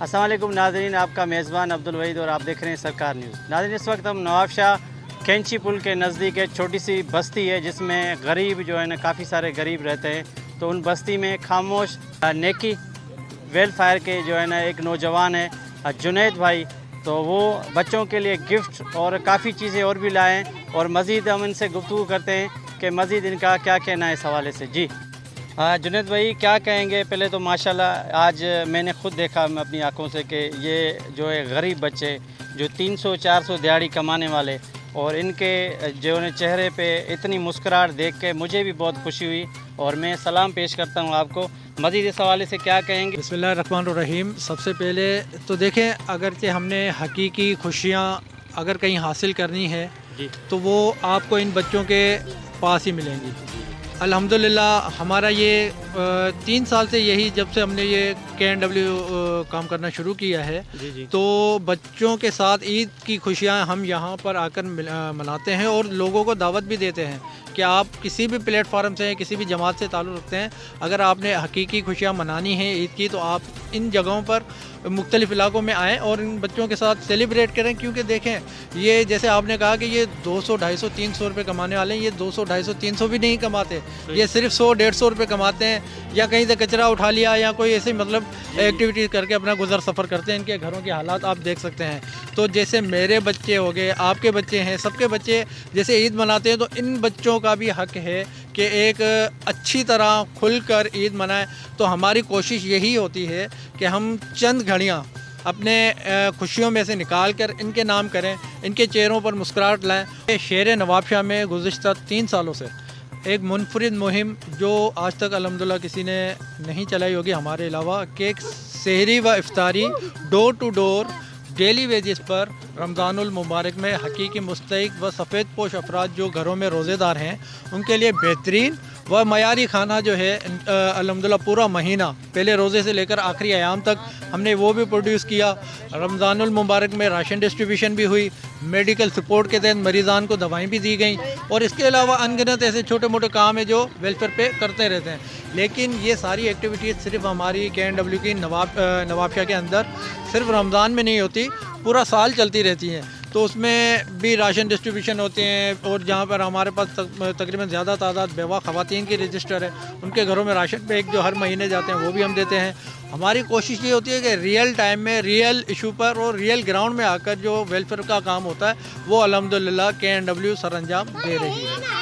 अस्सलाम वालेकुम नाज़रीन, आपका मेज़बान अब्दुल वहीद और आप देख रहे हैं सरकार न्यूज़। नाज़रीन, इस वक्त हम नवाब शाह कैंची पुल के नज़दीक एक छोटी सी बस्ती है जिसमें गरीब जो है ना काफ़ी सारे गरीब रहते हैं। तो उन बस्ती में खामोश नेकी वेलफेयर के जो है ना एक नौजवान है जुनैद भाई, तो वो बच्चों के लिए गिफ्ट और काफ़ी चीज़ें और भी लाए हैं और मज़ीद हम इनसे गुफ्तगू करते हैं कि मज़ीद इनका क्या कहना है इस हवाले से। जी हाँ जुनैद भाई, क्या कहेंगे? पहले तो माशाल्लाह आज मैंने ख़ुद देखा अपनी आंखों से कि ये जो है गरीब बच्चे जो 300-400 दिहाड़ी कमाने वाले, और इनके जो है चेहरे पे इतनी मुस्कुराहट देख के मुझे भी बहुत खुशी हुई और मैं सलाम पेश करता हूँ आपको। मज़ीद इस हवाले से क्या कहेंगे? बिस्मिल्लाहिर्रहमानिर्रहीम। सबसे पहले तो देखें, अगरचे हमने हकीकी खुशियाँ अगर कहीं हासिल करनी है जी तो वो आपको इन बच्चों के पास ही मिलेंगी। अल्हम्दुलिल्लाह हमारा ये 3 साल से यही, जब से हमने ये KNW काम करना शुरू किया है, जी तो बच्चों के साथ ईद की खुशियाँ हम यहाँ पर आकर मनाते हैं और लोगों को दावत भी देते हैं कि आप किसी भी प्लेटफार्म से, किसी भी जमात से ताल्लुक़ रखते हैं, अगर आपने हकीकी खुशियाँ मनानी हैं ईद की, तो आप इन जगहों पर मुख्तलिफ़ इलाकों में आएँ और इन बच्चों के साथ सेलिब्रेट करें। क्योंकि देखें, ये जैसे आपने कहा कि ये 200, 250, 300 रुपये कमाने वाले हैं, ये 200, 250, 300 भी नहीं कमाते, ये सिर्फ 100, 150 रुपये कमाते हैं, या कहीं से कचरा उठा लिया या कोई ऐसी मतलब एक्टिविटीज़ करके अपना गुजर सफ़र करते हैं। इनके घरों के हालात आप देख सकते हैं। तो जैसे मेरे बच्चे हो गए, आपके बच्चे हैं, सबके बच्चे जैसे ईद मनाते हैं, तो इन बच्चों का भी हक़ है कि एक अच्छी तरह खुलकर ईद मनाएं। तो हमारी कोशिश यही होती है कि हम चंद घड़ियाँ अपने खुशियों में से निकाल कर इनके नाम करें, इनके चेहरों पर मुस्कुराहट लाएं। शेर नवाब शाह में गुज़िश्ता 3 सालों से एक मुनफरिद मुहिम, जो आज तक अल्हम्दुलिल्लाह किसी ने नहीं चलाई होगी हमारे अलावा, कि सहरी व इफ्तारी door to door daily wages पर रमज़ानुल मुबारक में हकीकी मुस्तहिक व सफ़ेद पोश अफराद जो घरों में रोज़ेदार हैं, उनके लिए बेहतरीन व मयारी खाना जो है अल्हम्दुलिल्लाह पूरा महीना पहले रोज़े से लेकर आखिरी अयाम तक हमने वो भी प्रोड्यूस किया। रमज़ानुल मुबारक में राशन डिस्ट्रीब्यूशन भी हुई, मेडिकल सपोर्ट के तहत मरीज़ान को दवाएं भी दी गई, और इसके अलावा अनगिनत ऐसे छोटे मोटे काम है जो वेलफेयर पे करते रहते हैं। लेकिन ये सारी एक्टिविटीज़ सिर्फ हमारी KNW की नवाब शाह के अंदर सिर्फ रमज़ान में नहीं होती, पूरा साल चलती रहती हैं। तो उसमें भी राशन डिस्ट्रीब्यूशन होते हैं, और जहाँ पर हमारे पास तकरीबन ज़्यादा तादाद बेवा ख़वातीन की रजिस्टर है, उनके घरों में राशन पैक जो हर महीने जाते हैं वो भी हम देते हैं। हमारी कोशिश ये होती है कि रियल टाइम में, रियल इशू पर और रियल ग्राउंड में आकर जो वेलफेयर का काम होता है वो अल्हम्दुलिल्लाह KNW सर अंजाम दे रही है।